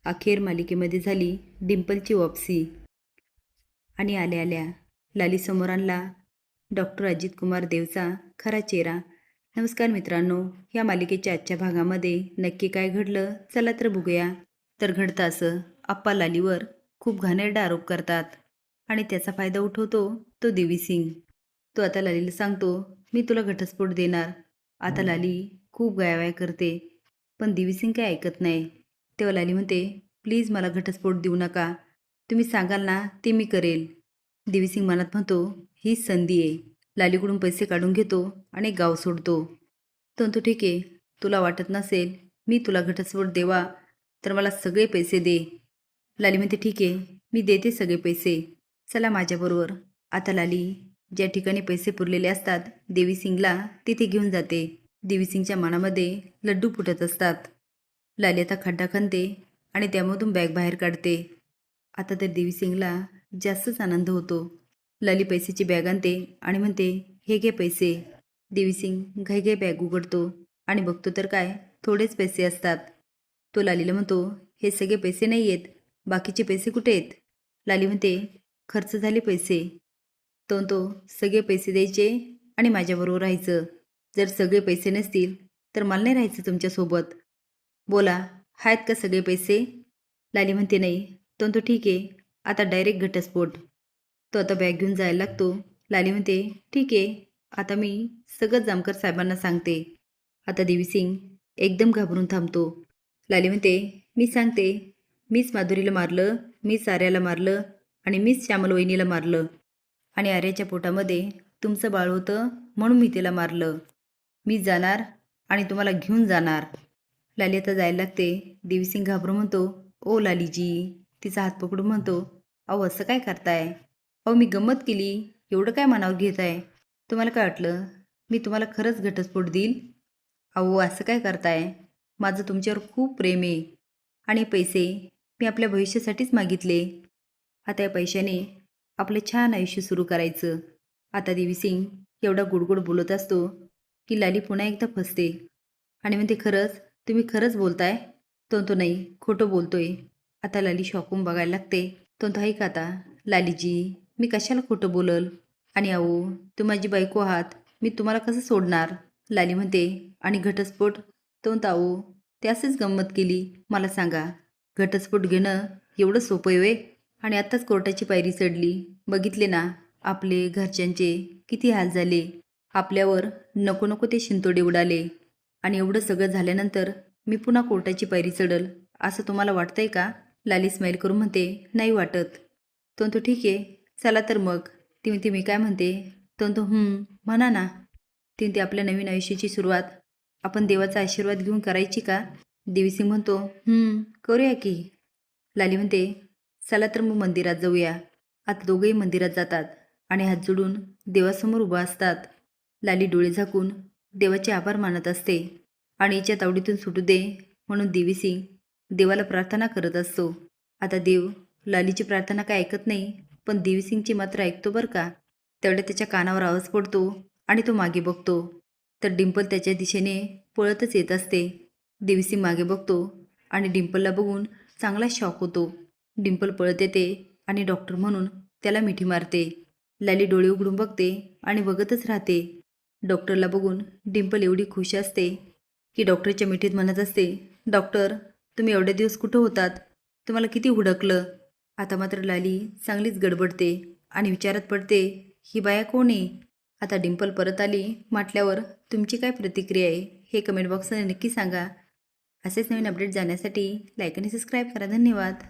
अखेर मालिकेमध्ये झाली डिंपलची वापसी आणि आल्या आल्या लालीसमोर आणला डॉक्टर अजित कुमार देवचा खरा चेहरा. नमस्कार मित्रांनो, या मालिकेच्या आजच्या भागामध्ये नक्की काय घडलं चला तर बघूया. तर घडतं असं, आप्पा लालीवर खूप घाणेरडा आरोप करतात आणि त्याचा फायदा उठवतो तो देवी सिंग. तो आता लालीला सांगतो, मी तुला घटस्फोट देणार. आता लाली खूप गायावाया करते, पण देवी सिंग काय ऐकत नाही. तेव्हा लाली म्हणते, प्लीज मला घटस्फोट देऊ नका, तुम्ही सांगाल ना ते मी करेल. देवी सिंग मनात म्हणतो, हीच संधी आहे. लालीकडून पैसे काढून घेतो आणि गाव सोडतो. तो म्हणतो, ठीक आहे, तुला वाटत नसेल मी तुला घटस्फोट देवा तर मला सगळे पैसे दे. लाली म्हणते, ठीक आहे, मी देते सगळे पैसे, चला माझ्याबरोबर. आता लाली ज्या ठिकाणी पैसे पुरलेले असतात देवी सिंगला तिथे घेऊन जाते. देवी सिंगच्या मनामध्ये लड्डू फुटत असतात. लाली आता खड्डा खणते आणि त्यामधून बॅग बाहेर काढते. आता तर देवी सिंगला जास्तच आनंद होतो. लाली पैसेची बॅग आणते आणि म्हणते, हे घे पैसे. देवी सिंग घाई बॅग उघडतो आणि बघतो तर काय, थोडेच पैसे असतात. तो लालीला म्हणतो, हे सगळे पैसे नाही आहेत, बाकीचे पैसे कुठे आहेत? लाली म्हणते, खर्च झाले पैसे. तो सगळे पैसे द्यायचे आणि माझ्याबरोबर राहायचं. जर सगळे पैसे नसतील तर मला नाही राहायचं तुमच्यासोबत. बोला, आहेत का सगळे पैसे? लाली म्हणते, नाही. तो ठीक आहे, आता डायरेक्ट घटस्फोट. तो आता बॅग घेऊन जायला लागतो. लाली म्हणते, ठीक आहे, आता मी सगळं जामकर साहेबांना सांगते. आता देवी सिंग एकदम घाबरून थांबतो. लाली म्हणते, मी सांगते, मीच माधुरीला मारलं, मीच आर्याला मारलं आणि मीच श्यामल वहिनीला मारलं आणि आर्याच्या पोटामध्ये तुमचं बाळ होतं म्हणून मी तिला मारलं. मी जाणार आणि तुम्हाला घेऊन जाणार. लाली आता जायला लागते. देवी सिंग घाबरून म्हणतो, ओ लालीजी. तिचा हात पकडून म्हणतो, अहो असं काय करताय? अहो मी गंमत केली, एवढं काय मनावर घेत आहे? तुम्हाला काय वाटलं मी तुम्हाला खरंच घटस्फोट देईल? अहो असं काय करताय? माझं तुमच्यावर खूप प्रेम आहे आणि पैसे मी आपल्या भविष्यासाठीच मागितले. आता या पैशाने आपलं छान आयुष्य सुरू करायचं. आता देवी सिंग एवढा गोडगोड बोलत असतो की लाली पुन्हा एकदा फसते आणि म्हणते, खरंच तुम्ही खरंच बोलताय? तो नाही, खोटं बोलतोय. आता लाली शॉकून बघायला लागते. तो ऐका आता लालीजी, मी कशाला खोटं बोलल? आणि अहो तू माझी बायको आहात, मी तुम्हाला कसं सोडणार? लाली म्हणते, आणि घटस्फोट? तो अहो ते असेच गंमत केली. मला सांगा, घटस्फोट घेणं एवढं सोपं आहे? आणि आत्ताच कोर्टाची पायरी चढली, बघितले ना आपले घरच्यांचे किती हाल झाले. आपल्यावर नको नको ते शिंतोडे उडाले आणि एवढं सगळं झाल्यानंतर मी पुन्हा कोर्टाची पायरी चढल असं तुम्हाला वाटतंय का? लाली स्माईल करून म्हणते, नाही वाटत. तो ठीक आहे, चला तर मग. ती म्हणते, मी काय म्हणते? तो म्हणा ना. ती आपल्या नवीन आयुष्याची सुरुवात आपण देवाचा आशीर्वाद घेऊन करायची का? देवी सिंग म्हणतो, करूया की. लाली म्हणते, चला तर मग मंदिरात जाऊया. आता दोघेही मंदिरात जातात आणि हात जोडून देवासमोर उभा असतात. लाली डोळे झाकून देवाचे आभार मानत असते आणि हिच्या तावडीतून सुटू दे म्हणून देवी सिंग देवाला प्रार्थना करत असतो. आता देव लालीची प्रार्थना काय ऐकत नाही, पण देवी सिंगची मात्र ऐकतो बरं का. तेवढ्या त्याच्या कानावर आवाज पडतो आणि तो मागे बघतो तर डिंपल त्याच्या दिशेने पळतच येत असते. देवी सिंग मागे बघतो आणि डिंपलला बघून चांगला शॉक होतो. डिंपल पळत येते आणि डॉक्टर म्हणून त्याला मिठी मारते. लाली डोळे उघडून बघते आणि बघतच राहते. डॉक्टरला बघून डिंपल एवढी खुश असते की डॉक्टरच्या मिठीत म्हणत असते, डॉक्टर तुम्ही एवढे दिवस कुठं होतात? तुम्हाला किती हुडकलं. आता मात्र लाली चांगलीच गडबडते आणि विचारात पडते, ही बाया कोण आहे? आता डिंपल परत आली म्हटल्यावर तुमची काय प्रतिक्रिया आहे हे कमेंट बॉक्समध्ये नक्की सांगा. असेच नवीन अपडेट जाण्यासाठी लाईक आणि सबस्क्राईब करा. धन्यवाद.